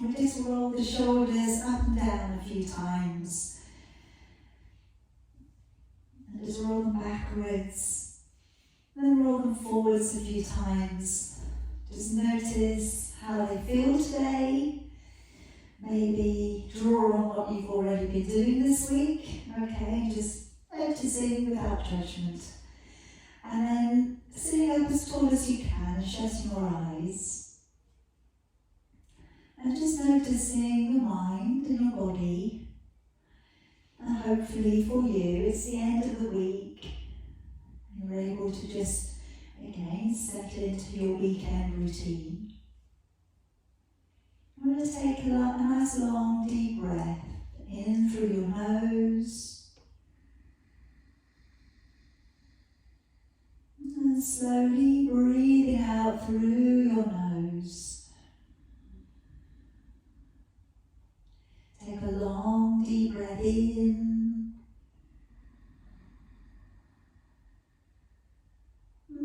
We just roll the shoulders up and down a few times. And just roll them backwards. Then roll them forwards a few times. Just notice how they feel today. Maybe draw on what you've already been doing this week. Okay, just noticing without judgment. And then sitting up as tall as you can, shutting your eyes. And just noticing your mind and your body. And hopefully for you, it's the end of the week. You're able to just, again, settle into your weekend routine. I'm going to take a nice long deep breath in through your nose. And slowly breathing out through your nose. Take a long deep breath in.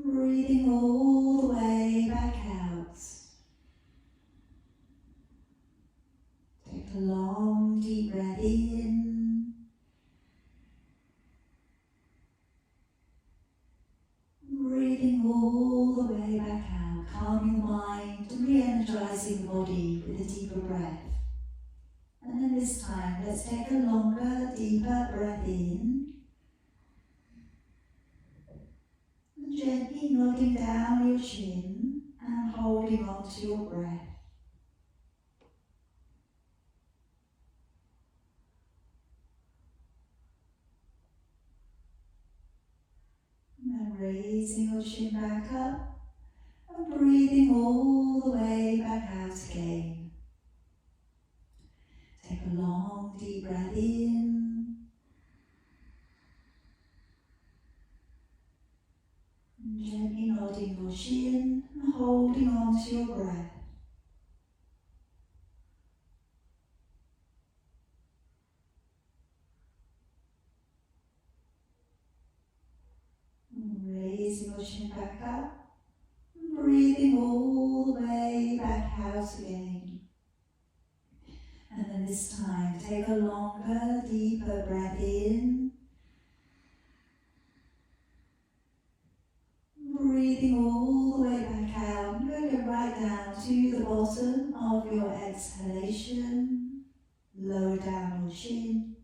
Breathing all the way back out. Take a long deep breath in. Breathing all the way back out, calming the mind, re-energizing the body with a deeper breath. And then this time, let's take a longer, deeper breath in. And gently nodding down your chin and holding on to your breath. And raising your chin back up and breathing all the way back out again. Take a long deep breath in. And gently nodding your chin and holding on to your breath. Raising your chin back up, and breathing all the way back out again. And then this time, take a longer, deeper breath in. Breathing all the way back out, and bring it right down to the bottom of your exhalation. Lower down your chin,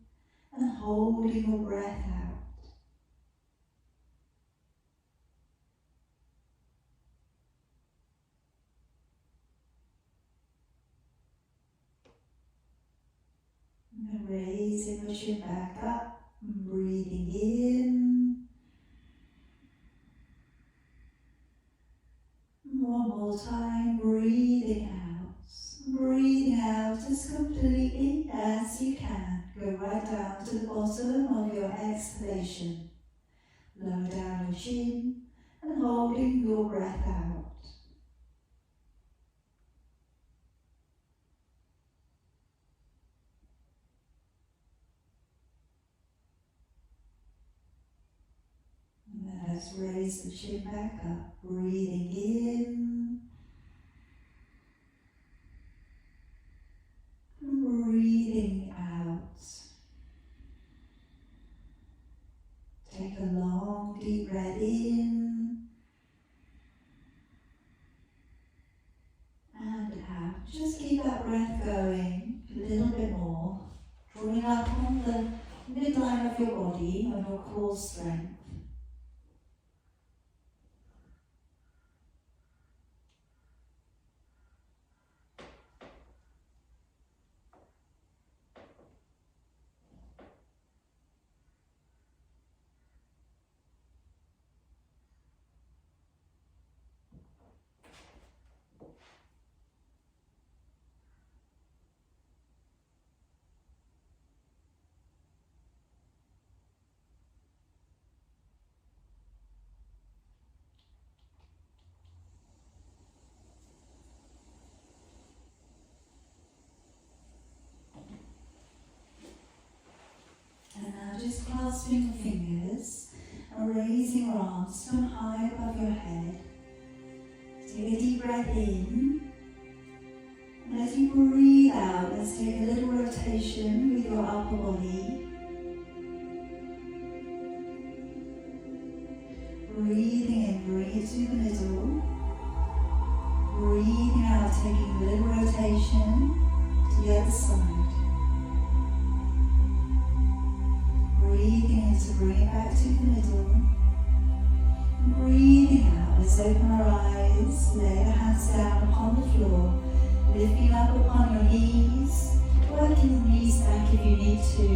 and holding your breath out. And raising your chin back up, and breathing in. One more time, breathing out. Breathing out as completely as you can. Go right down to the bottom of your exhalation. Lower down your chin and holding your breath out. Let's raise the chin back up, breathing in, and breathing out. Take a long deep breath in, and out. Just keep that breath going a little bit more, drawing up on the midline of your body, on your core strength. Just clasping your fingers and raising your arms from high above your head. Take a deep breath in, and as you breathe Let's take a little rotation with your upper body. Breathing in, bring it to the middle. Breathing out, taking a little rotation to the other side. Breathing in to bring it back to the middle. Breathing out, let's open our eyes, lay our hands down upon the floor, lifting up upon your knees, working the knees back if you need to,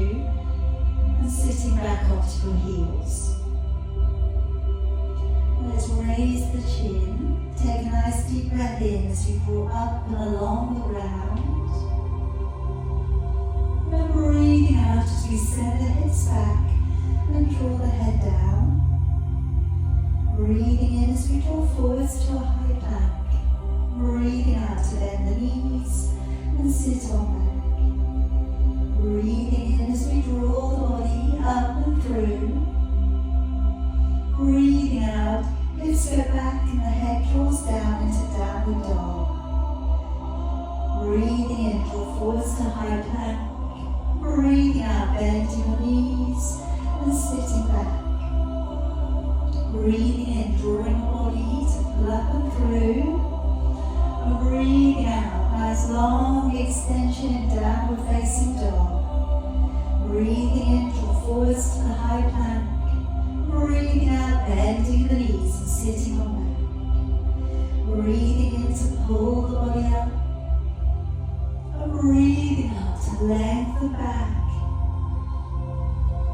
and sitting back onto your heels. Let's raise the chin, take a nice deep breath in as you draw up and along the ground. And breathing out as we send the hips back and draw the head down. Breathing in as we draw forwards to a high plank. Breathing out to bend the knees and sit on back. Breathing in as we draw the body up and through. Breathing out, hips go back and the head draws down into downward dog. Breathing in, draw forwards to high plank. Breathing out, bending your knees and sitting back. Breathing in, drawing the body to pull up and through. And breathing out, nice long extension in downward facing dog. Breathing in, draw forwards to the high plank. Breathing out, bending the knees and sitting on back. Breathing in to pull the body up. And breathing out to lengthen back.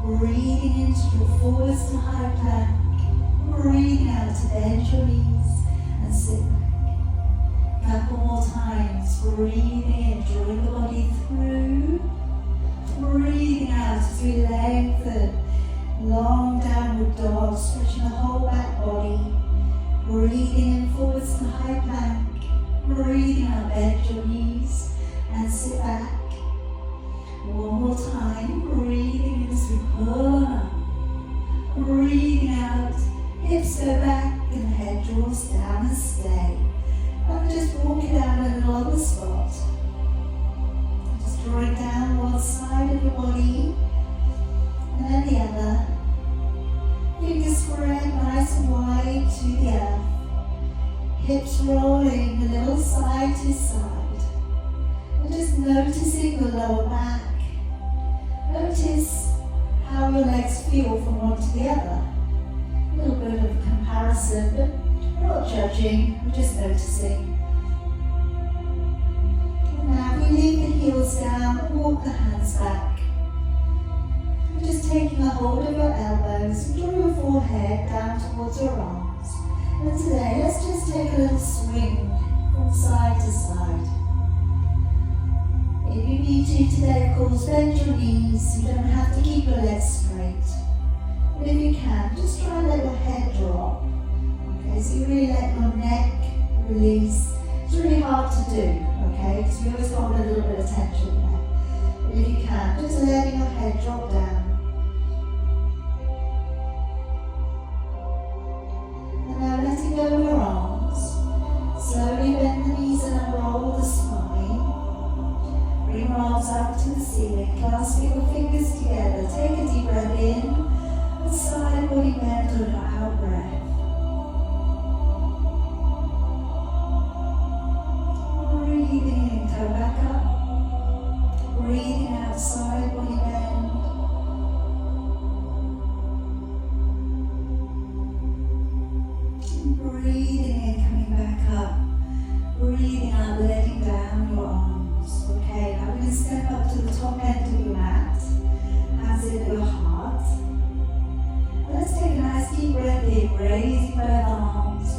Breathing in to draw forwards to high plank. Breathing out to bend your knees and sit back. Couple more times. Breathing in, drawing the body through. Breathing out as we lengthen. Long downward dog, stretching the whole back body. Breathing in forwards to high plank. Breathing out, bend your knees and sit back. One more time. Breathing in as we pull up. Breathing out, hips go back and the head draws down and stay. And just walk it out in another spot. Just drawing down one side of your body and then the other. Fingers spread nice and wide to the earth. Hips rolling a little side to side. And just noticing the lower back. Notice how your legs feel from one to the other. A little bit of comparison, but we're not judging, we're just noticing. And now we leave the heels down and walk the hands back. We're just taking a hold of your elbows and draw your forehead down towards your arms. And today, let's just take a little swing from side to side. If you need to today, of course, bend your knees. You don't have to keep your legs straight. But if you can, just try and let your head drop. Okay, so you really let your neck release. It's really hard to do, okay, because we always hold a little bit of tension there. But if you can, just letting your head drop down. And now letting go of your arms. Slowly bend the knees and unroll the spine. Bring your arms up to the ceiling, clasping your fingers together. Take a deep breath in. Side body bend on your out breath. Breathing in, go back up. Breathing out, side body bend. Breathing in, coming back up. Breathing out, letting down your arms. Okay, now we're going to step up to the top end of your mat. Hands in your heart. Let's take a nice deep breath in, raising both arms.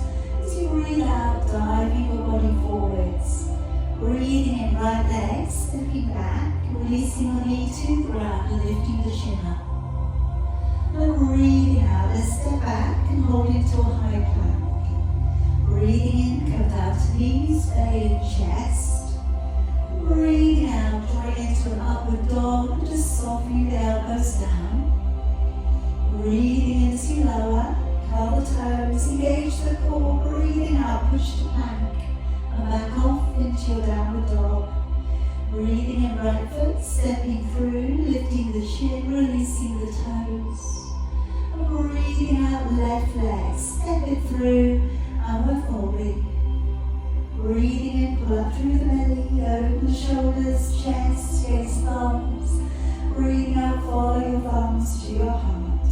As you breathe out, diving your body forwards. Breathing in, right leg, stepping back, releasing the knee to the ground and lifting the chin up. And breathing out, let's step back and hold into a high plank. Breathing in, come down to knees, belly and chest. Breathing out, drawing into an upward dog, and just softening the elbows down. Breathing in as you lower, curl the toes, engage the core. Breathing out, push the plank, and back off into your downward dog. Breathing in right foot, stepping through, lifting the shin, releasing the toes. And breathing out left leg, step it through, and we're folding. Breathing in, pull up through the belly, open the shoulders, chest, gaze thumbs. Breathing out, follow your thumbs to your heart.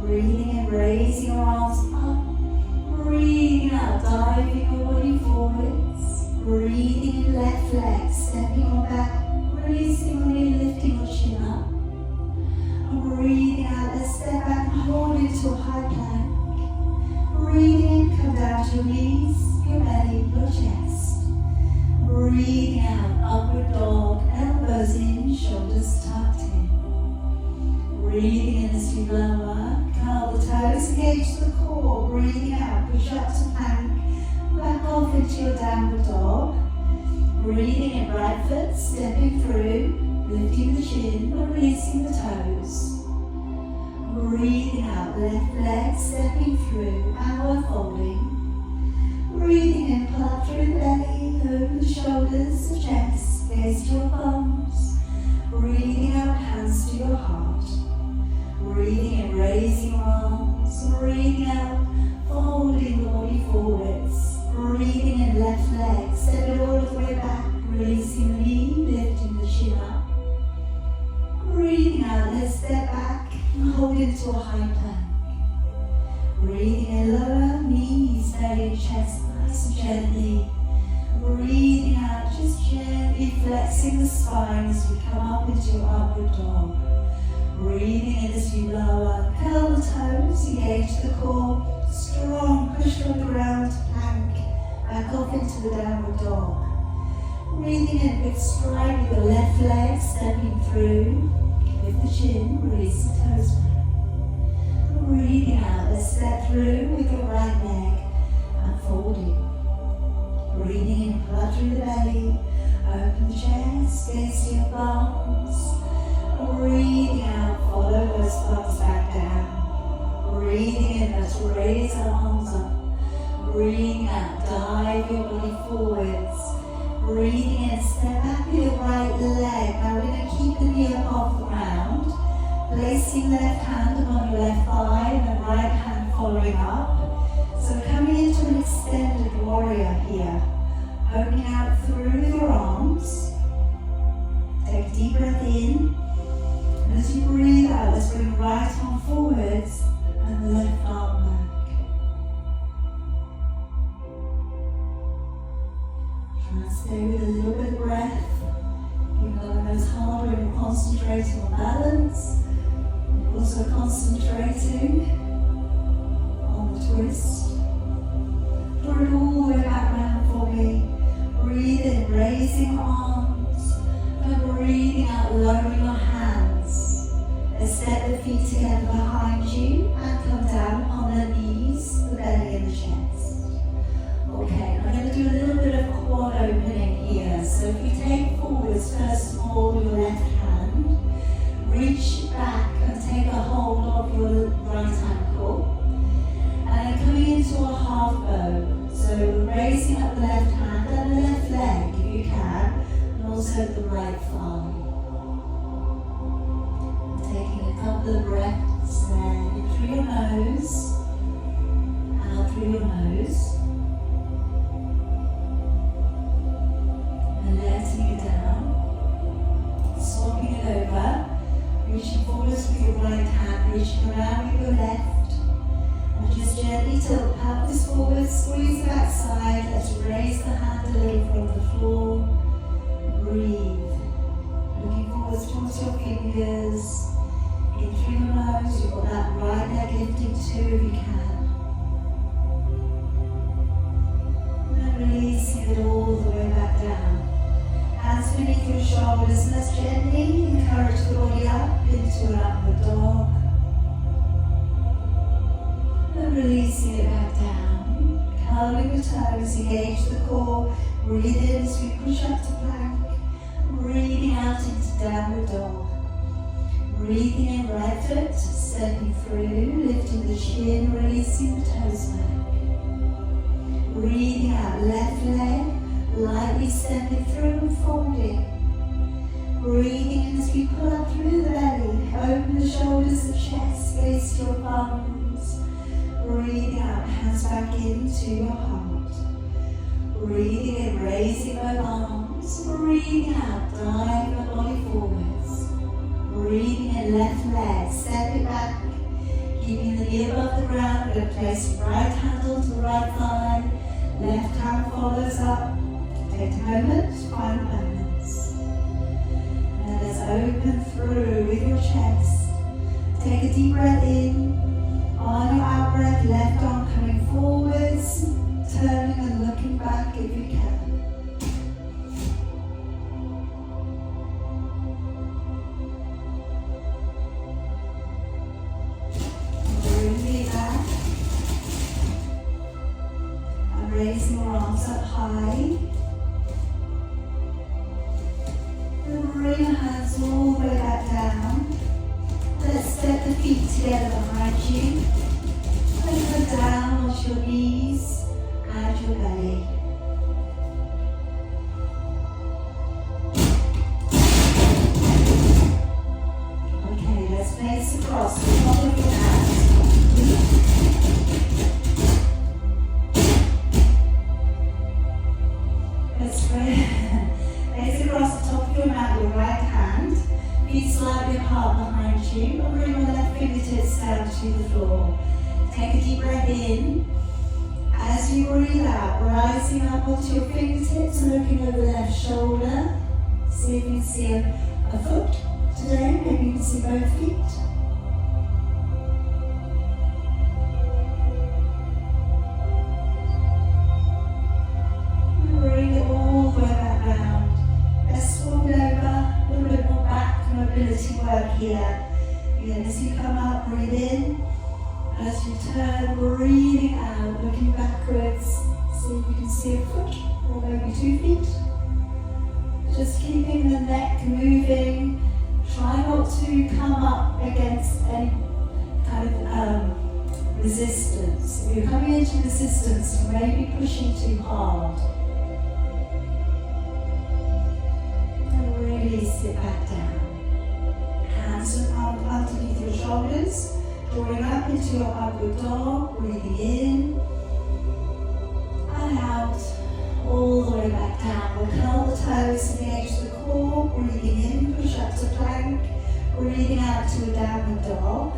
Breathing in, raising your arms up. Breathing out, diving your body forwards. Breathing in, left leg, stepping on back. Releasing on in, lifting your chin up. And breathing out, let's step back and hold into a high plank. Breathing in, come down to your knees, your belly, your chest. Breathing out, upward dog, elbows in, shoulders tucked in. Breathing in as you lower, curl the toes, engage the core. Breathing out, push up to plank, back off into your downward dog. Breathing in, right foot, stepping through, lifting the chin, releasing the toes. Breathing out, left leg, stepping through, and folding. Breathing in, pull up through the belly, open the shoulders, the chest, gaze to your thumbs. Breathing out, hands to your heart. Breathing in, raising your arms. Breathing out, folding the body forwards. Breathing in, left leg, step it all the way back, releasing the knee, lifting the chin up. Breathing out, let's step back and hold into a high plank. Breathing in, lower knees, belly and chest, nice and gently. Breathing out, just gently flexing the spine as we come up into your upward dog. Breathing in as you lower, curl the toes, engage the core, strong, push on the ground, plank, back off into the downward dog. Breathing in, big stride with the left leg, stepping through, lift the chin, release the toes back. Breathing out, let's step through with your right leg and folding. Breathing in, pull up through the belly, open the chest, gaze to your thumbs. Breathing out, follow those thumbs back down. Breathing in, let's raise our arms up. Breathing out, dive your body forwards. Breathing in, step back with your right leg. Now we're going to keep the knee up off the ground. Placing left hand upon your left thigh and right hand following up. So coming into an extended warrior here. Opening out through your arms. Take a deep breath in. And as you breathe out, let's bring the right arm forwards and the left arm back. Try and stay with a little bit of breath. Even though I know it's hard when you're concentrating on balance. Also concentrating on the twist. Draw it all the way back around for me. Breathe in, raising your arms. And breathing out, lowering your hands. And step the feet together behind you and come down on the knees, the belly and the chest. Okay, I'm going to do a little bit of quad opening here. So if you take forwards, first of all, your left hand. Reach back and take a hold of your right ankle. And then coming into a half bow. So raising up the left hand and the left leg if you can, and also the right thigh. Taking a couple of breaths there, in through your nose, out through your nose. And letting it down. Swapping it over. Reaching forwards with your right hand, reaching around with your left. And just gently tilt the pelvis forward, squeeze the back side. Let's raise the hand a little from the floor. Breathe. Looking forwards towards your fingers. In through your nose, you've got that right leg lifting too if you can. And releasing it all the way back down. Hands beneath your shoulders, and let's gently encourage the body up into an upward dog. And releasing it back down. Curling the toes, engage the core. Breathe in as we push up to plank. Breathing out into downward dog. Breathing in, right foot, stepping through, lifting the chin, releasing the toes back. Breathing out, left leg. Lightly stepping through and folding. Breathing in as we pull up through the belly. Open the shoulders, the chest, gaze to your thumbs. Breathing out, hands back into your heart. Breathing in, raising both arms. Breathing out, drive the body forwards. Breathing in, left leg, step it back. Keeping the knee above the ground, we're going to place the right hand onto the right thigh. Left hand follows up. Take a moment, final moments. And let's open through with your chest. Take a deep breath in. On your out breath, left arm coming forwards, turning and looking back if you can. Bring it back. And raising your arms up high. And bring your hands all the way back down. Let's step the feet together behind you. And go down onto your knees and your belly. Okay, let's place across the top of your mat. Let's place across the top of your mat your right hand. Feet slightly apart behind you, and bring your left fingertips down to the floor. Take a deep breath in. As you breathe out, rising up onto your fingertips and looking over the left shoulder. See if you can see a foot today. Maybe you can see both feet. And bring it all the way back round. Let's swap it over. A little bit more back mobility work here. Again, as you come up, breathe in. As you turn, breathing out, looking backwards. See if you can see a foot or maybe 2 feet. Just keeping the neck moving. Try not to come up against any kind of resistance. If you're coming into resistance, you may be pushing too hard. And really sit back down. Hands are underneath your shoulders. Drawing up into your upward dog, breathing in and out, all the way back down. We'll curl the toes to the edge of the core, breathing in, push up to plank, breathing out to a downward dog.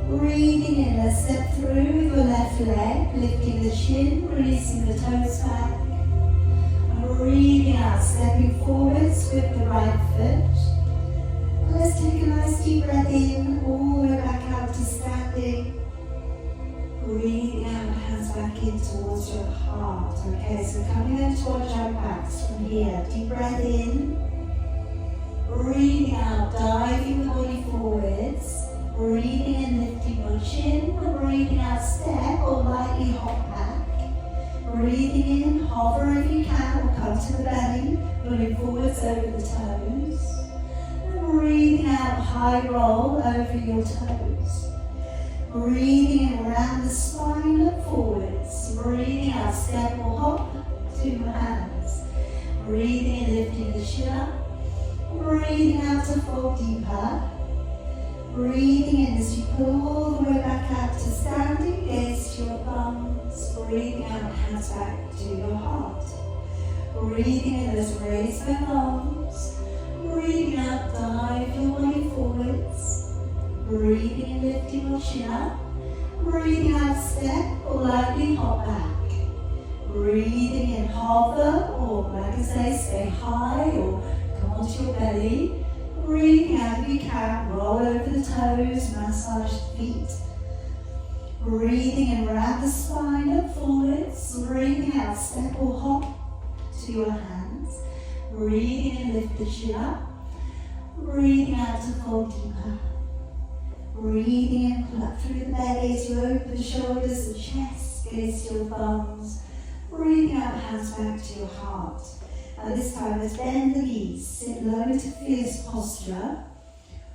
Breathing in, let's step through with your left leg, lifting the chin, releasing the toes back. And breathing out, stepping forwards with the right foot. Let's take a nice deep breath in, all the way back out to standing. Breathing out, hands back in towards your heart. Okay, so coming into our jump backs from here. Deep breath in. Breathing out, diving the body forwards. Breathing in, lifting your chin. Breathing out, step or lightly hop back. Breathing in, hover if you can, or come to the belly. Pulling forwards over the toes. Breathing out, high roll over your toes. Breathing in around the spine, look forwards. Breathing out, step or hop to your hands. Breathing in, lifting the chin up. Breathing out to fold deeper. Breathing in as you pull all the way back out to standing, gaze to your thumbs. Breathing out, hands back to your heart. Breathing in, let's raise the arms. Breathing out, dive your body forwards. Breathing in, lifting your chin up. Breathing out, step or lightly hop back. Breathing in, hover or, like I say, stay high or come onto your belly. Breathing out if you can, roll over the toes, massage the feet. Breathing in, round the spine, look forwards. Breathing out, step or hop to your hands. Breathing in, lift the chin up. Breathing out to fold deeper. Breathing in, pull up through the belly as you open the shoulders, the chest, gaze to your thumbs. Breathing out, hands back to your heart. Now this time, let's bend the knees, sit low to fierce posture.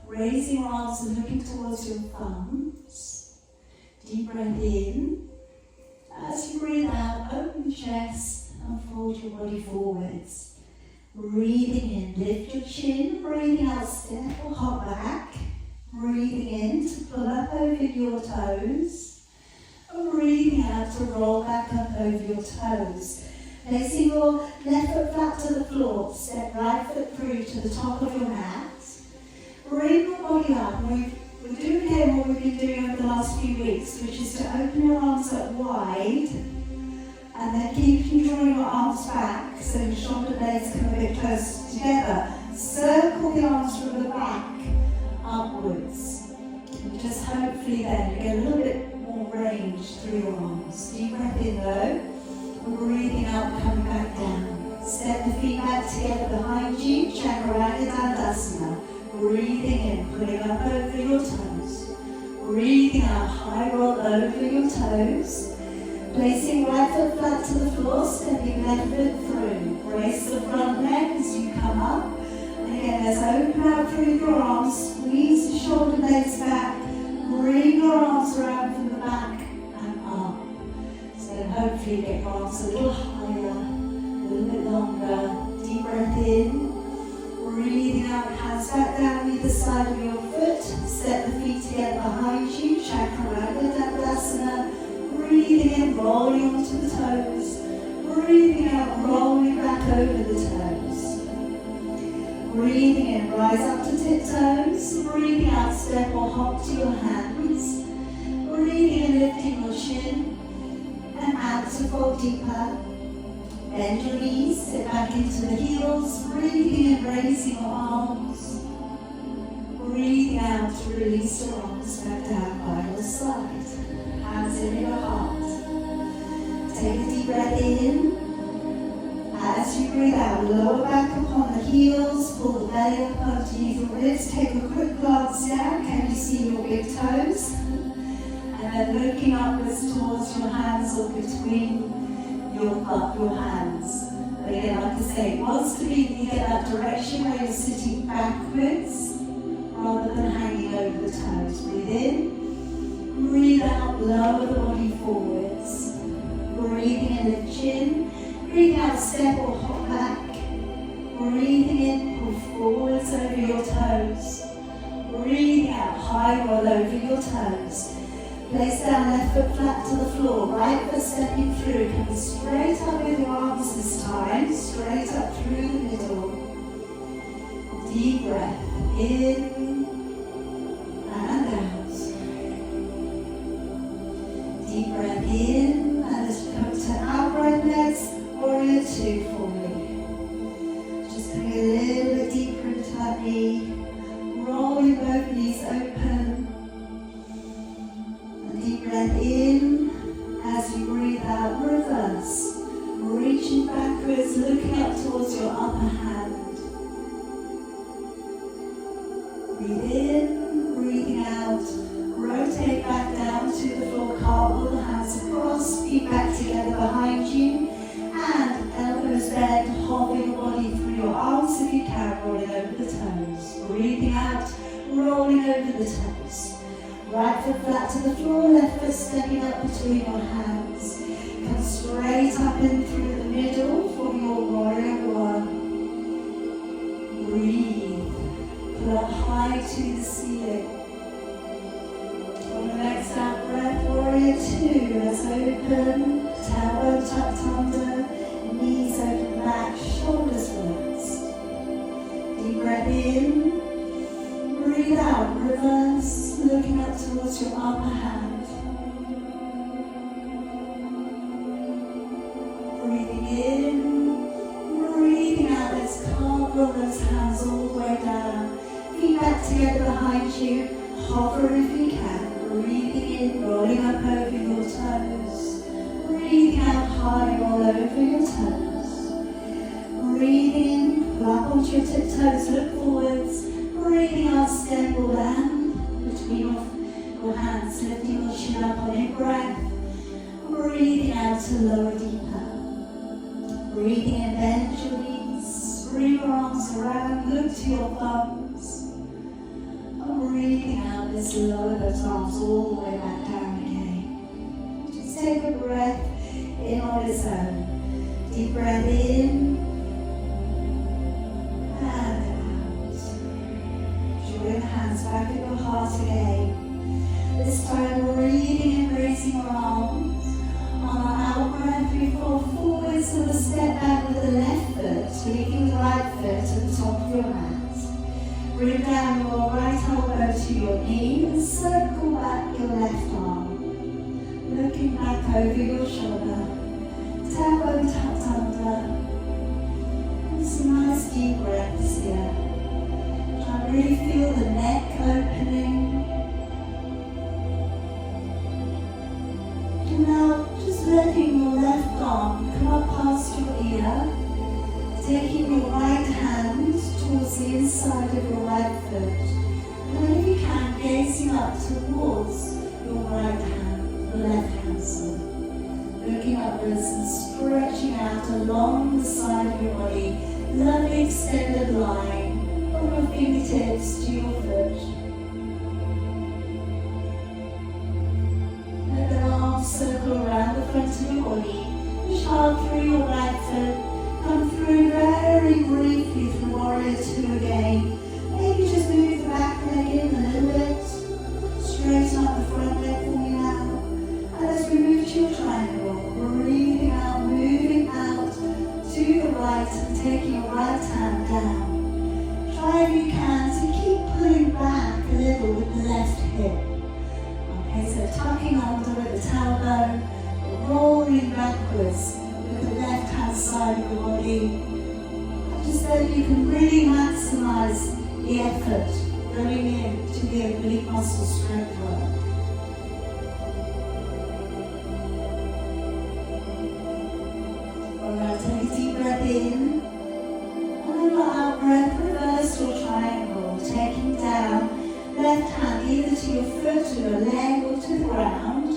Raising your arms and looking towards your thumbs. Deep breath in. As you breathe out, open the chest and fold your body forwards. Breathing in, lift your chin. Breathing out, step or hop back. Breathing in to pull up over your toes. And breathing out to roll back up over your toes. Placing your left foot flat to the floor. Step right foot through to the top of your mat. Bring your body up. We're doing again what we've been doing over the last few weeks, which is to open your arms up wide. And then keep drawing your arms back so your shoulder blades come a bit closer together. Circle the arms from the back upwards. And just hopefully then you get a little bit more range through your arms. Deep breath in though. Breathing out, coming back down. Step the feet back together behind you. Chaturanga Dandasana. Breathing in, pulling up over your toes. Breathing out, high roll over your toes. Placing right foot flat to the floor, stepping left foot through. Brace the front leg as you come up. And again, let's open out through your arms. Squeeze the shoulder blades back. Bring your arms around from the back and up. So then hopefully you get your arms a little higher, a little bit longer. Deep breath in. Breathing out, hands back down either side of your foot. Step the feet together behind you. Chaturanga Dandasana. Breathing in, rolling onto the toes. Breathing out, rolling back over the toes. Breathing in, rise up to tiptoes. Breathing out, step or hop to your hands. Breathing in, lifting your chin. And out to fall deeper. Bend your knees, sit back into the heels. Breathing in, raising your arms. Breathing out to release your arms back down by your side. Hands in your heart. Take a deep breath in. As you breathe out, lower back upon the heels, pull the belly up underneath your ribs. Take a quick glance down. Can you see your big toes? And then looking upwards towards your hands or between your hands. But again, like I say, it wants to be you get that direction where you're sitting backwards rather than hanging over the toes. Breathe in. Breathe out, lower the body forwards. Breathing in, lift chin. Breathe out, step or hop back. Breathing in, pull forwards over your toes. Breathing out, high roll over your toes. Place down left foot flat to the floor, right foot stepping through. Coming straight up with your arms this time. Straight up through the middle. Deep breath in and out. Deep breath in, and as you come to outright legs, warrior two for me. Just coming a little bit deeper into that knee, rolling both knees open. And deep breath in, as you breathe out, reverse. Reaching backwards, looking up towards your upper hand. Breathe in, breathing out. Rotate back down to the floor, cartwheel the hands across, feet back together behind you, and elbows bent, hover your body through your arms if you can, rolling over the toes. Breathing out, rolling over the toes. Right foot flat to the floor, left foot stepping up between your hands. Come straight up and through the middle for your warrior one. Breathe, pull up high to the ceiling. On the next out breath, warrior two. Let's open, tailbone tucked under, knees open back, shoulders relaxed. Deep breath in, breathe out, reverse, looking up towards your upper hand. Breathing in, breathing out, let's cartwheel those hands all the way down. Feet back together behind you, hover if you can. Breathing in, rolling up over your toes. Breathing out, high roll over your toes. Breathing in, pull up onto your tiptoes, look forwards. Breathing out, step or land between your hands, lifting your chin up on your breath. Breathing out to lower deeper. Breathing in, bend your knees, bring your arms around, look to your thumbs. Breathing out, let's lower those arms all the way back down again. Just take a breath in on its own. Deep breath in back of your heart again. This time we're breathing and raising your arms. On our out breath we fall forward, so we'll step back with the left foot, leaving the right foot at the top of your mat. Bring down your right elbow to your knee and circle back your left arm. Looking back over your shoulder, tailbone tucked under. And some nice deep breaths here. Try and really feel the neck opening. And now just letting your left arm come up past your ear, taking your right hand towards the inside of your right foot. And then if you can, gazing up towards your right hand, the left hand side. Looking upwards and stretching out along the side of your body. Lovely extended line from your fingertips to your foot. Let the arms circle around the front of your body. Push hard through your right foot. Come through very briefly through Warrior 2 again. Maybe just move the back leg in a little bit. Straighten up the front leg for me now. And as we move to your triangle, we're breathing out, moving out to the right and taking your right hand down. Try if you can to keep pulling back a little with the left hip. Okay, so tucking under with the tailbone, rolling backwards with the left hand side of your body. Just so you can really maximize the effort going in to the oblique muscle strength work. Alright, take a deep breath in. And on your out breath, reverse your triangle, taking down left hand either to your foot or your leg or to the ground.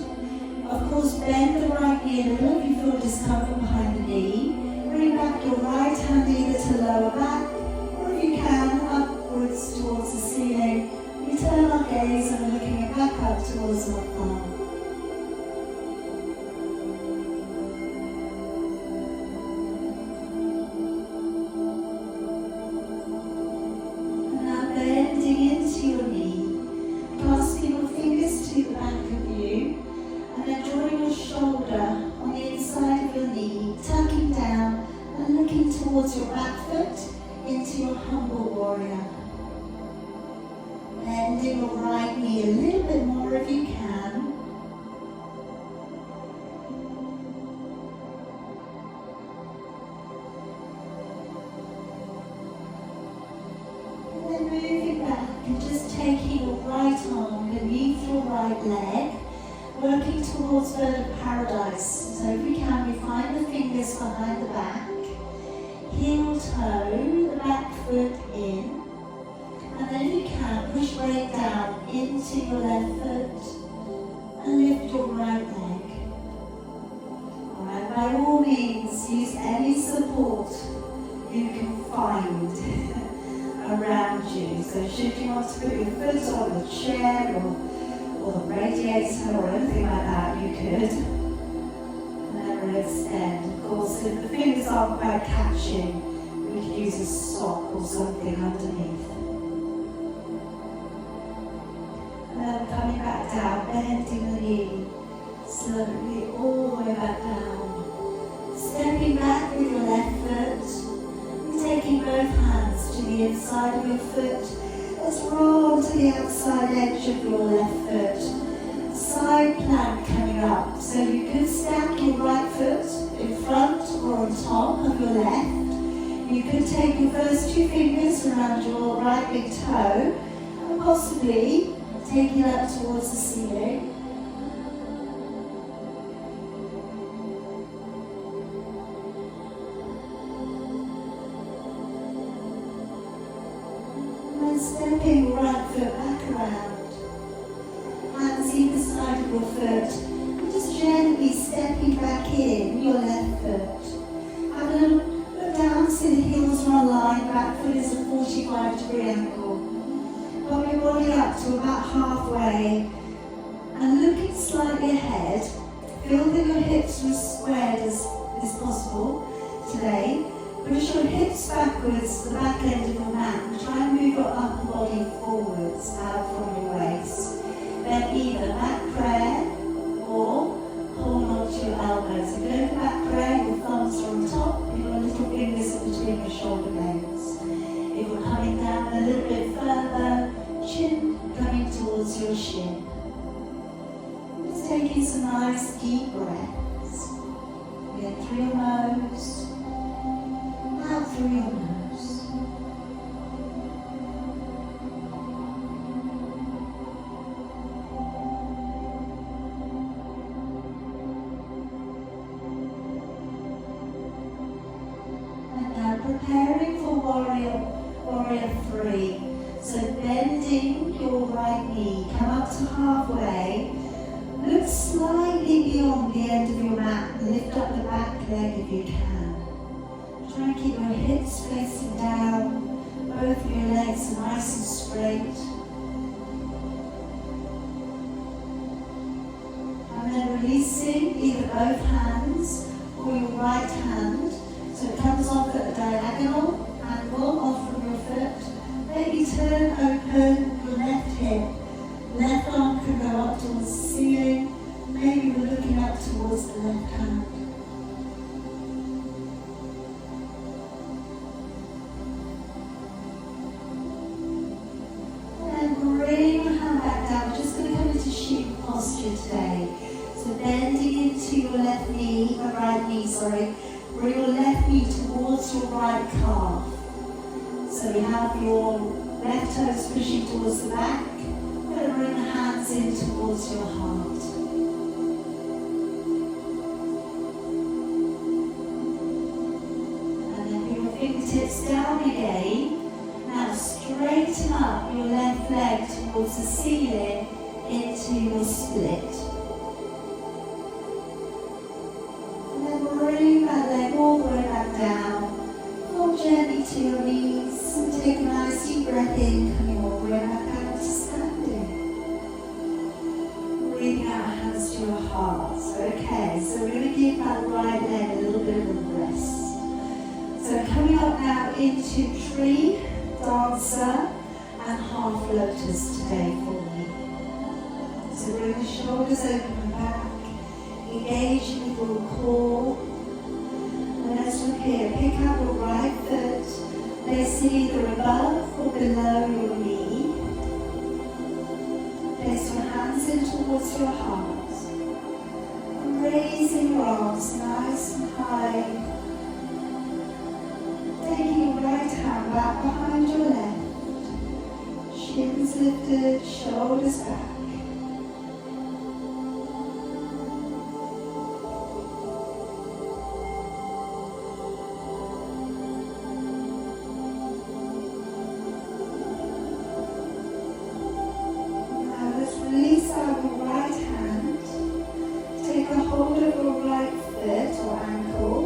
Of course, bend the right knee a little if you feel discomfort behind the knee. Bring back your right hand either to lower back, or if you can, upwards towards the ceiling. We turn our gaze and we're looking back up towards our thumb. And now bending into your knee, clasping your fingers to the back of you, and then drawing your shoulder on the inside of your knee, tucking down and looking towards your back foot into your humble warrior. Bending your right knee a little bit more if you can. And then moving back and just taking your right arm beneath your right leg, working towards bird of paradise. So if we can, we find the fingers behind the back, heel toe, the back foot in, and then if you can, push weight down into your left foot and lift your right leg. Alright, by all means, use any support you can find around you. So should you want to put your foot on the chair or the radiator or anything like that, you could. And then we'll extend. Of course, if the fingers aren't quite catching, we could use a sock or something underneath. And then coming back down, bending the knee, slowly all the way back down. Stepping back with your left foot, and taking both hands to the inside of your foot. Let's roll to the outside edge of your left foot. Side plank coming up. So you could stack your right foot in front or on top of your left. You could take your first two fingers around your right big toe and possibly take it up towards the ceiling. Stepping right foot back around, hands either side of your foot, and just gently stepping back in your left foot. Have a little look down, see the heels are aligned, back foot is a 45-degree angle. Pop your body up to about halfway, and looking slightly ahead, feel that your hips are as squared as possible today. Push your hips backwards to the back end of your mat and try and move your upper body forwards out of little bit further, chin coming towards your shin. Just taking some nice deep breaths. In through your nose, out through your nose. Preparing for warrior 3. So bending your right knee, come up to halfway, look slightly beyond the end of your mat, lift up the back leg if you can. Try and keep your hips facing down, both of your legs are nice and straight. And then releasing either both hands or your right hand. So it comes off at a diagonal angle off from your foot. Maybe turn open your left hip. Left arm can go up towards the ceiling. Maybe we're looking up towards the left hand. And bring your hand back down. We're just going to come into sheep posture today. So bending into your left knee, right knee, sorry. Bring your left knee towards your right calf. So we have your left toes pushing towards the back. And bring the hands in towards your heart. And then bring your fingertips down again. Now straighten up your left leg towards the ceiling into your split. Bring that leg all the way back down. Fall gently to your knees and take a nice deep breath in, coming all the way back out to standing. Breathing out, hands to your heart. Okay, so we're going to give that right leg a little bit of a rest. So coming up now into tree, dancer, and half lotus today for me. So bring the shoulders open and back, engaging with your core. Let's look here, pick up your right foot, place it either above or below your knee. Place your hands in towards your heart. And raising your arms nice and high. Taking your right hand back behind your left. Shins lifted, shoulders back. Release out your right hand, take a hold of your right foot or ankle,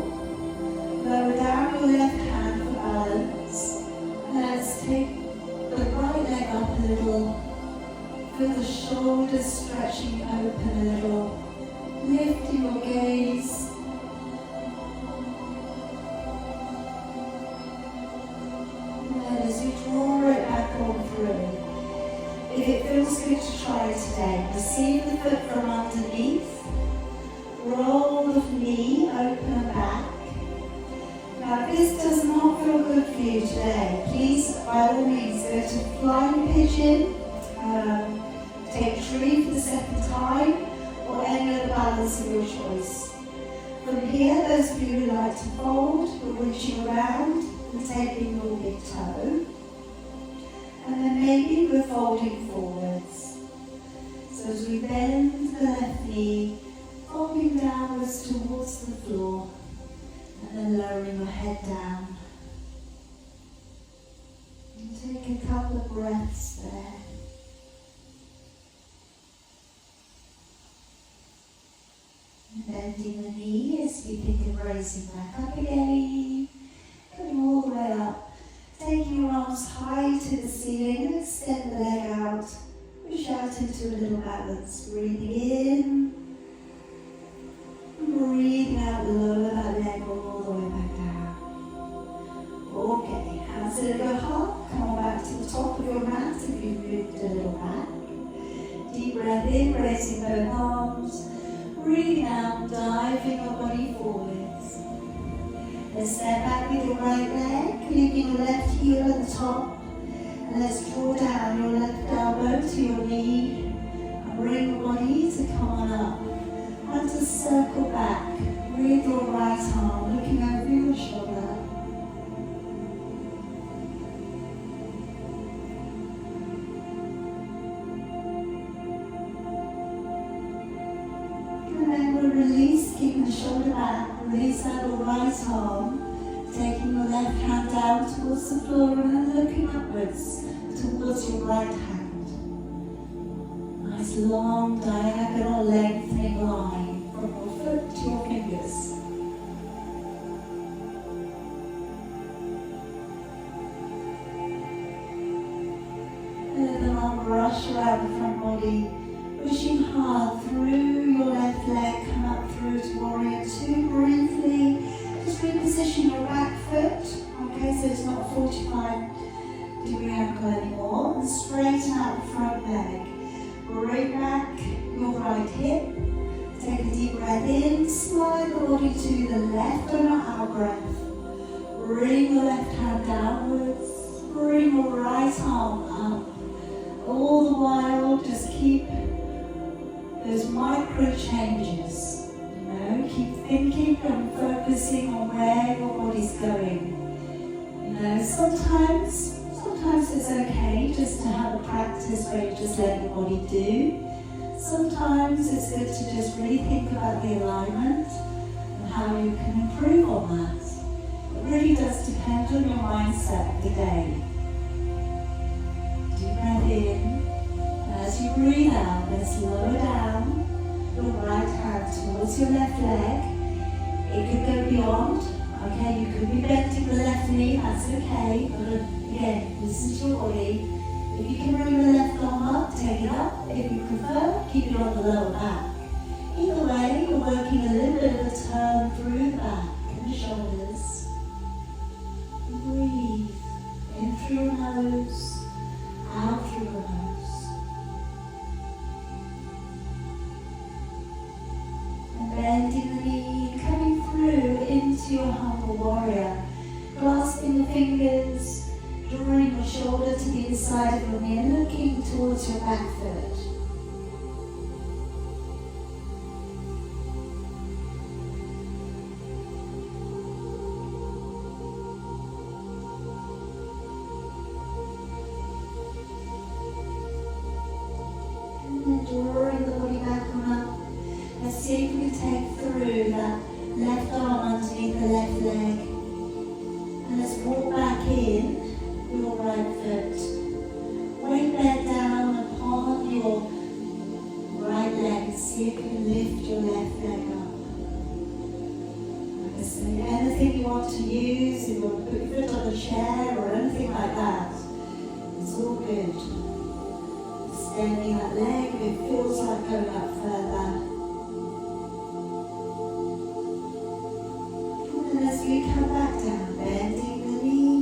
lower down your left hand for balance, and let's take the right leg up a little, feel the shoulders stretching open a little, lifting your gaze, and then as you draw it back on through. If it feels good to try today, receive the foot from underneath, roll the knee open and back. Now if this does not feel good for you today, please by all means go to flying pigeon, take tree for the second time, or any other balance of your choice. From here, those of you who like to fold, we're reaching around and taking your big toe. And then maybe we're folding forwards. So as we bend the left knee, folding downwards towards the floor, and then lowering your head down. And take a couple of breaths there. And bending the knee as we think of raising back up again, coming all the way up. Taking your arms high to the ceiling, extend the leg out, push out into a little balance. Breathing in, breathing out, lower that leg all the way back down. Okay, hands at your heart, come on back to the top of your mat if you've moved a little back. Deep breath in, raising both arms, breathing out, diving your body forwards. Let's step back with your right leg, leaving your left heel at the top, And let's draw down your left elbow to your knee and bring your body to come on up. And to circle back with your right arm, looking over your shoulder. And then we'll release, keeping the shoulder back, release out your right arm, taking your left hand down towards the floor and then looking upwards towards your right hand. Nice long diagonal lengthening line from your foot to your fingers. And then I'll brush around the front body, pushing hard through your left leg, come up through to warrior two briefly. Just reposition your back foot, okay, so it's not 45-degree angle anymore. And straighten out the front leg. Bring back your right hip. Take a deep breath in, slide the body to the left and out breath. Bring the left hand downwards. Bring your right arm up. All the while, just keep those micro changes. You know, keep thinking and focusing on where your body's going. You know, sometimes it's okay just to have a practice where you just let your body do. Sometimes it's good to just really think about the alignment and how you can improve on that. It really does depend on your mindset of the day. Deep breath in. As you breathe out, let's lower down your right hand towards your left leg. It could go beyond. Okay, you could be bending the left knee, that's okay. But again, listen to your body. If you can bring the left arm up, take it up. If you prefer, keep it on the lower back. Either way, you're working a little bit of a turn through the back and the shoulders. Breathe in through your nose, out through your nose. And bending the knee, coming through into your humble warrior. Clasping the fingers, drawing your shoulder to the inside of your knee and looking towards your back foot. And then drawing the body back on up. Let's see if we can take through that left arm underneath the left leg. And let's walk back in your right foot. Weight bend down upon your right leg. See if you can lift your left leg up. Like I say, anything you want to use, if you want to put your foot on a chair or anything like that, it's all good. Extending that leg if it feels like going up further. And as we come back down, bending the knee,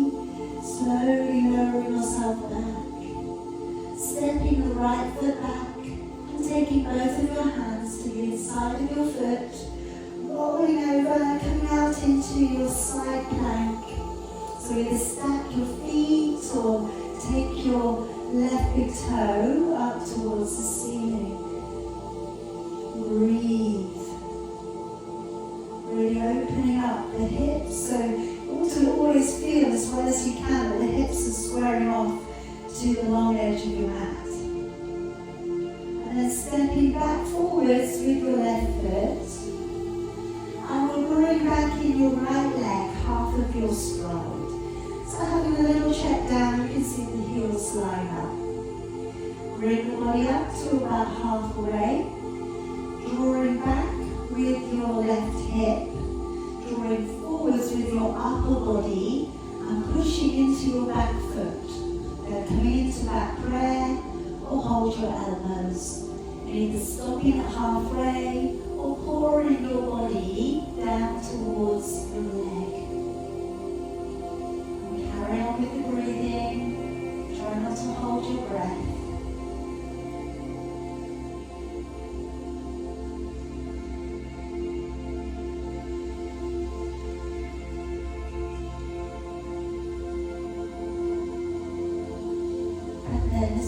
slowly lowering yourself back, stepping the right foot back, and taking both of your hands to the inside of your foot, rolling over, coming out into your side plank. So either stack your feet or take your left big toe up towards the ceiling. Breathe. Really opening up the hips, so you want to always feel as well as you can that the hips are squaring off to the long edge of your mat. And then stepping back forwards with your left foot. And we'll bring back in your right leg, half of your stride. So having a little check down, you can see the heels line up. Bring the body up to about halfway. Drawing back with your left hip, drawing forwards with your upper body and pushing into your back foot. Then coming into back prayer or hold your elbows. And either stopping at halfway or pouring your body down towards your leg. And carry on with the breathing. Try not to hold your breath.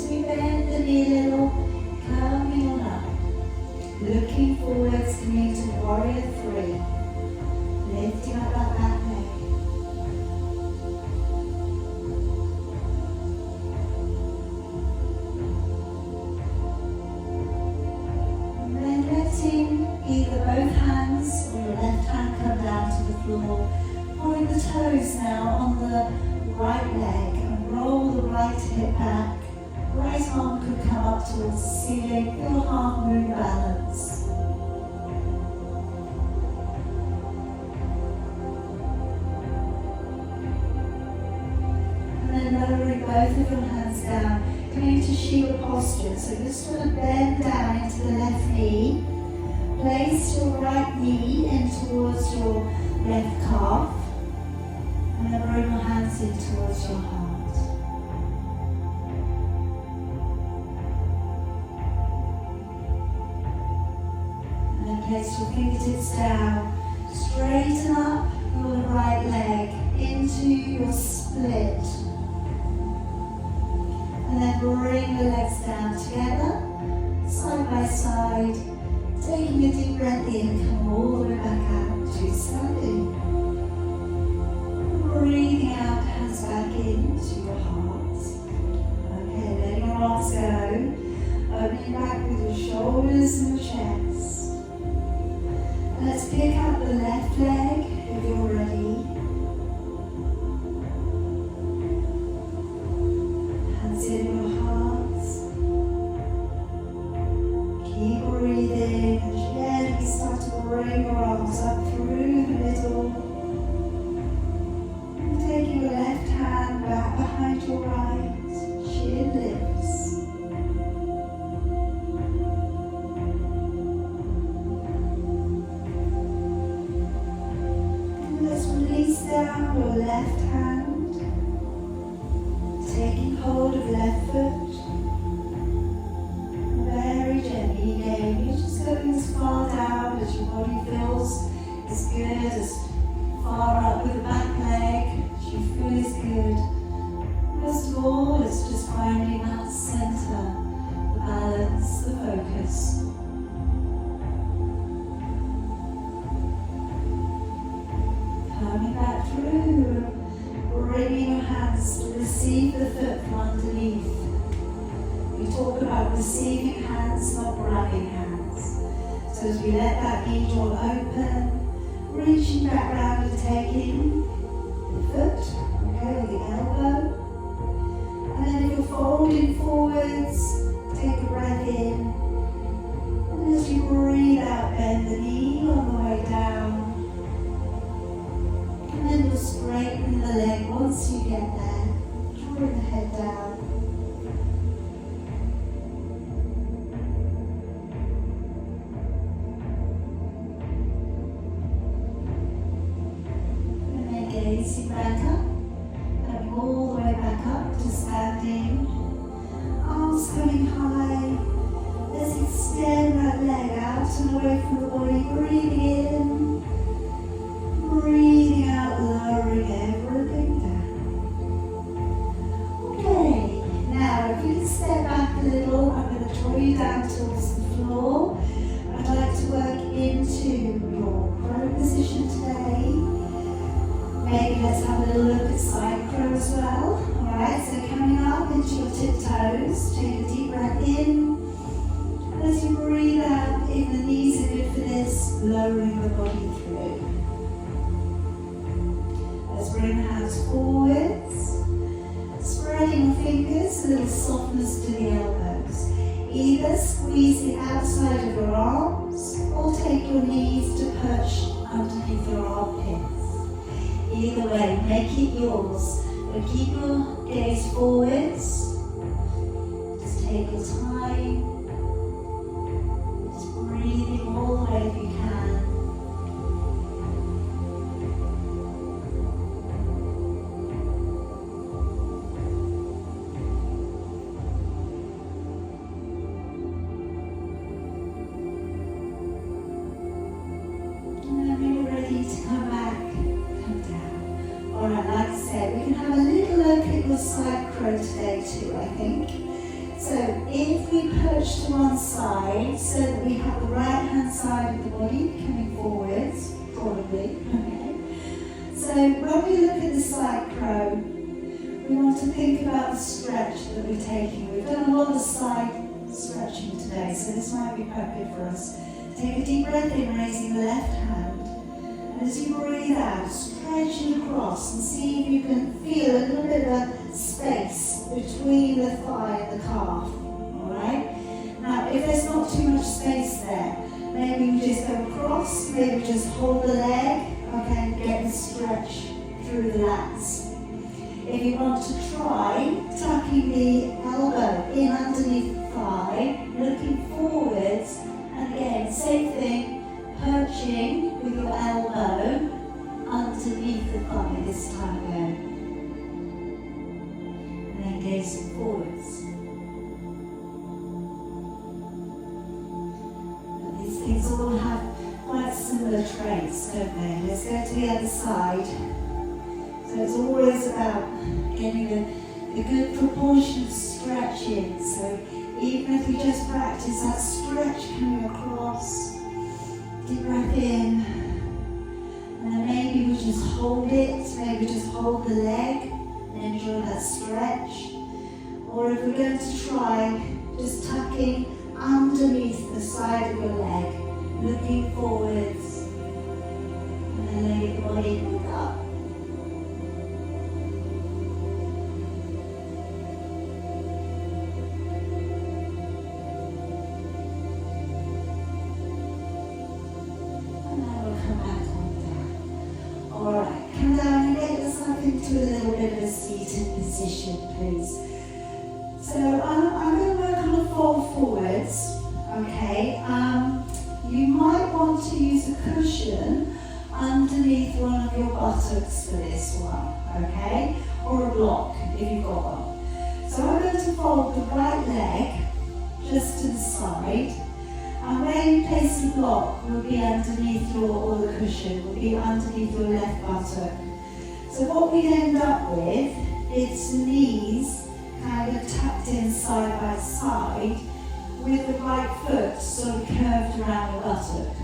as we bend the knee a little, coming on up. Looking forwards, coming to warrior 3. Lifting up that back leg. And then letting either both hands or your left hand come down to the floor. Point the toes now on the right leg and roll the right hip back. Right arm could come up towards the ceiling. Feel half moon balance. And then lowering both of your hands down, coming to Shiva posture. So just want to bend down into the left knee. Place your right knee in towards your left calf. And then bring your hands in towards your heart. And then place your fingertips down. Straighten up your right leg into your split. And then bring the legs down together, side by side. Taking a deep breath in, come all the way back out to standing. Breathing out, hands back into your heart. Okay, letting your arms go. Opening back with your shoulders and chest. Let's pick up the left leg if you're ready. Hands in your heart. Keep breathing and gently start to bring your arms up through the middle. Taking your left hand back behind your right, chin lifts. And let's release down your left hand, taking hold of left foot. Very gently again, you're just going as far down as your body feels is good, as far up with the back leg. You feel is good. Most of all, it's just finding that center, the balance, the focus. Coming back through, bringing your hands to receive the foot from underneath. We talk about receiving hands, not grabbing hands. So as we let that knee joint open, reaching back round and taking foot, okay, with the elbow. And then if you're folding forwards, take a breath in. And as you breathe out, bend the knee on the way down. And then you'll straighten the leg once you get there, drawing the head down. Gazing back up, coming all the way back up to standing. Arms coming high. Let's extend that leg out and away from the body. Breathing in, breathing out, lowering everything down. Okay, now if you can step back a little, I'm going to draw you down towards the floor. I'd like to work into your prone position today. Maybe let's have a little look at side crow as well. Alright, so coming up into your tiptoes, take a deep breath in. As you breathe out, if the knees are good for this, lowering the body through. Let's bring the hands forwards. Spreading your fingers, a little softness to the elbows. Either squeeze the outside of your arms or take your knees to perch underneath your armpits. Either way, make it yours. But keep your gaze forwards. Just take your time. Just breathing all the way if you can. And then when you're ready to come back, come down. Alright, like I said, we can have a little look at your side crow today too, I think. So if we perch to one side so that we have the right hand side of the body coming forwards, probably, okay. So when we look at the side crow, we want to think about the stretch that we're taking. We've done a lot of side stretching today, so this might be quite good for us. Take a deep breath in, raising the left hand. And as you breathe out, stretching across and see if you can feel a little bit of a space between the thigh and the calf. Alright? Now, if there's not too much space there, maybe we just go across, maybe just hold the leg, okay, and get the stretch through the lats. If you want to try tucking the elbow in underneath the thigh, looking forwards, and again, same thing, perching with your elbow underneath the thigh this time again. And then gazing forwards. But these things all have quite similar traits, don't they? Let's go to the other side. So it's always about getting the good proportion of stretching. So even if we just practice that stretch coming across, deep breath in, and then maybe we just hold it, maybe just hold the leg and enjoy that stretch. Or if we're going to try, just tucking underneath the side of your leg, looking forwards, and then letting the body move up. To a little bit of a seated position, please. So I'm going to work on the fold forwards, okay? You might want to use a cushion underneath one of your buttocks for this one, okay? Or a block, if you've got one. So I'm going to fold the right leg just to the side, and where you place the block will be underneath or the cushion will be underneath your left buttock. So what we end up with is the knees kind of tucked in side by side with the right foot sort of curved around the buttock.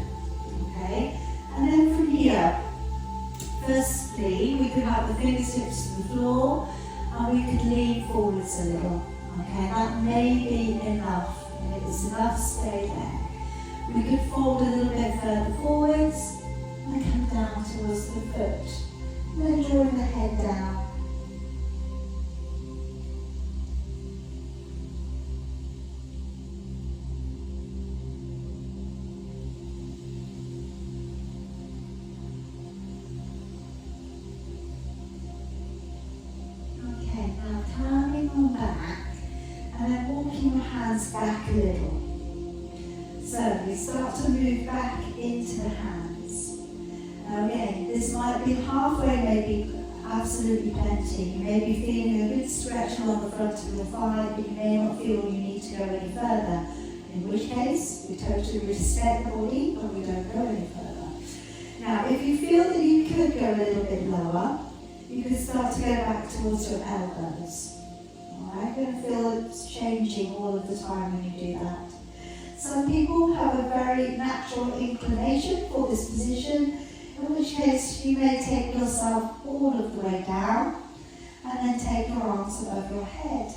Okay? And then from here, firstly, we could have the fingertips to the floor and we could lean forwards a little. Okay? That may be enough. And if it's enough, stay there. We could fold a little bit further forwards and come down towards the foot. And then drawing the head down. Okay, now turning on back and then walking your hands back a little. So we start to move back into the hands. Okay, this might be halfway, maybe absolutely plenty. You may be feeling a good stretch along the front of your thigh, but you may not feel you need to go any further. In which case, we totally respect the body, but we don't go any further. Now, if you feel that you could go a little bit lower, you can start to go back towards your elbows. Alright, you're going to feel it's changing all of the time when you do that. Some people have a very natural inclination for this position, in which case you may take yourself all of the way down and then take your arms above your head.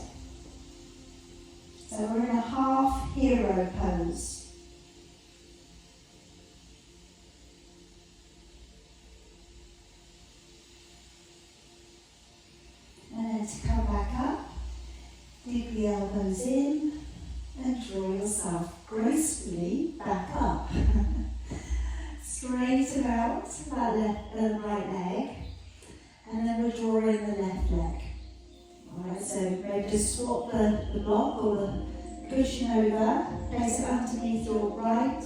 So we're in a half hero pose. And then to come back up, dig the elbows in and draw yourself gracefully back up. Straighten out that right leg, and then we're drawing the left leg. Alright, so maybe just swap the block or the cushion over, place it underneath your right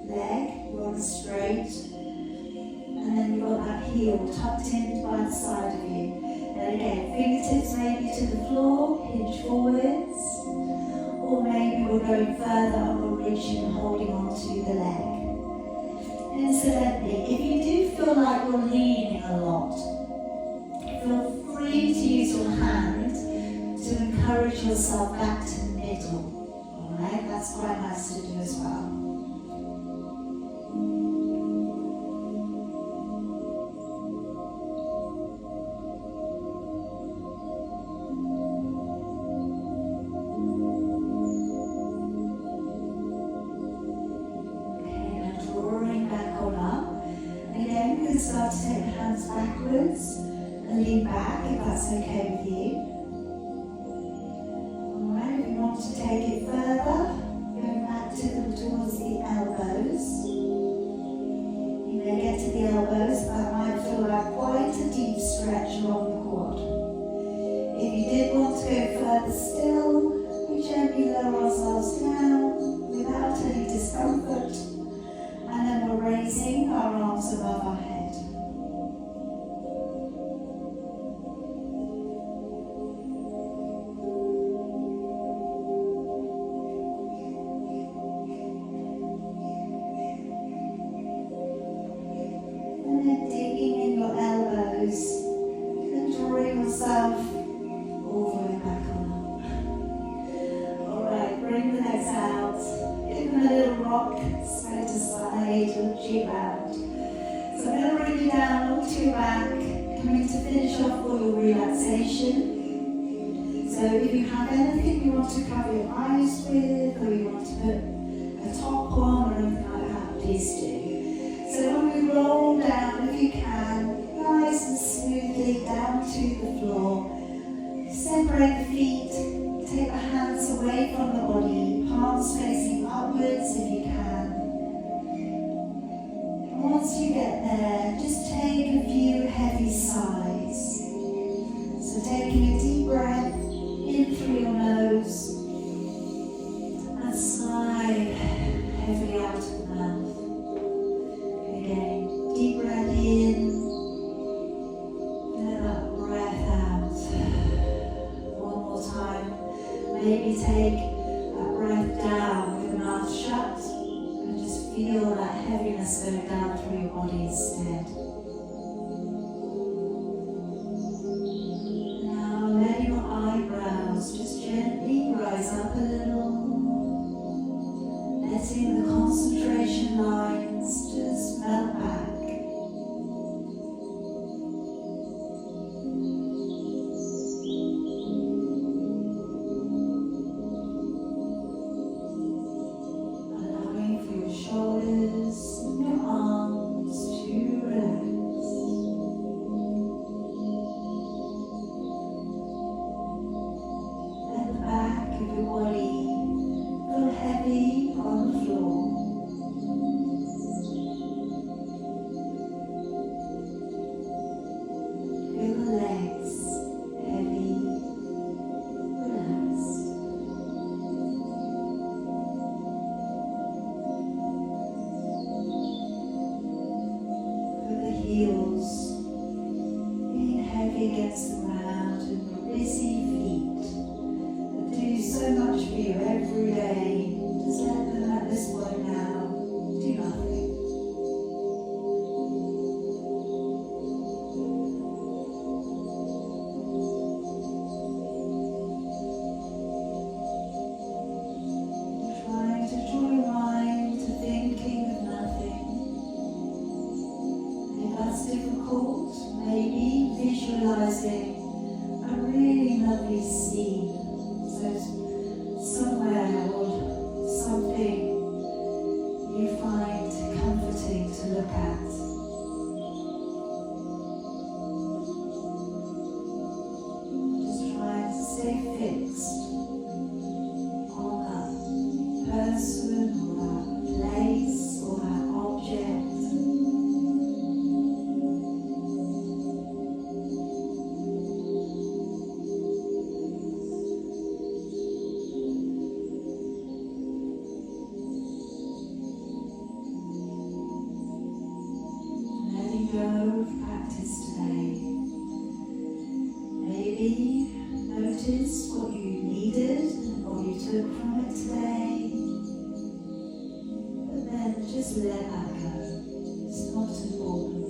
leg, one straight, and then you've got that heel tucked in by the side of you. And again, fingertips maybe to the floor, hinge forwards, or maybe we're going further and we're reaching and holding onto the leg. Incidentally, if you do feel like you're leaning a lot, feel free to use your hand to encourage yourself back to the middle. Alright, that's quite nice to do as well. Start to take the hands backwards and lean back if that's okay with you. Alright, we want to take it further, going back towards the elbows. You may get to the elbows, that might feel like quite a deep stretch along the quad. If you did want to go further still, we gently lower ourselves down without any discomfort, and then we're raising our arms above our head. Digging in your elbows and drawing yourself all the way back on up. Alright, bring the legs out, give them a little rock, side to side, lift you round. So I'm going to bring you down onto your back, coming to finish off all your relaxation. So if you have anything you want to cover your eyes with, or you want to put a top on or anything like that, please do. So when we roll down, if you can, nice and smoothly down to the floor, separate the feet, take the hands away from the body, palms facing upwards if you can. And once you get there, just take a few heavy sighs. So taking a deep breath in through your nose and sigh heavily out of the mouth. Again, deep breath in, and that breath out. One more time. Maybe take that breath down with the mouth shut and just feel that heaviness going down through your body instead. Now let your eyebrows just gently rise up a little, letting the concentration lines just melt back. Allowing for your shoulders and your arms to relax. Let the back of your body feel heavy on the floor. Feel the legs heavy, relaxed. Feel the heels being heavy against the ground and your busy feet that do so much for you every day. Just let them at this point now do nothing. Trying to draw your mind to thinking of nothing. And if that's difficult, maybe visualizing a really lovely scene. So somewhere or something you find comforting to look at. Just try to stay fixed on that person or that place or that object. Practice today. Maybe notice what you needed and what you took from it today, but then just let that go. It's not important.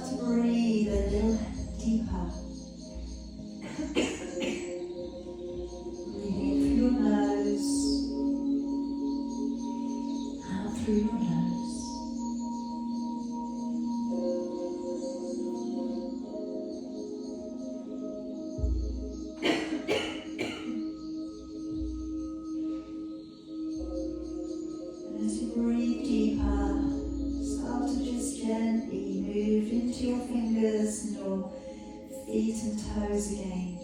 to breathe a little deeper. Breathe in through your nose, out through your nose. And as you breathe deeper, start to just gently move into your fingers and your feet and toes again.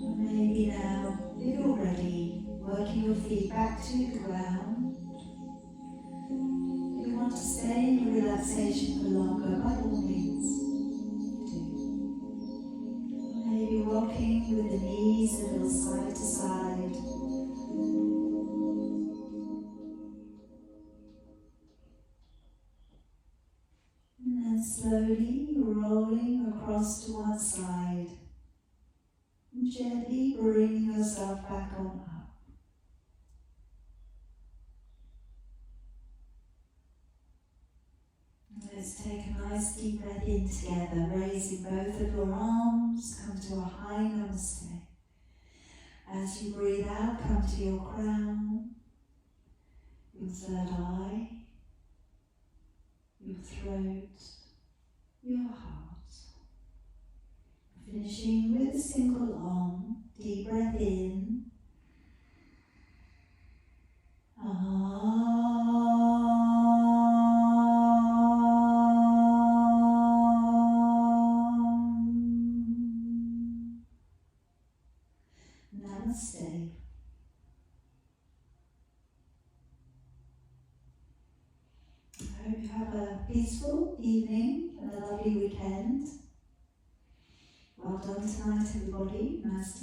And maybe now, if you're ready, working your feet back to the ground. If you want to stay in your relaxation for longer, by all means, do. Maybe rocking with the knees a little side to side. And then slowly rolling across to one side. And gently bringing yourself back on up. Let's take a nice deep breath in together, raising both of your arms, come to a high namaste. As you breathe out, come to your crown, your third eye, your throat, your heart. Finishing with a single Om, deep breath in. Namaste. I hope you have a peaceful evening and a lovely weekend. Well done tonight, everybody. Nice to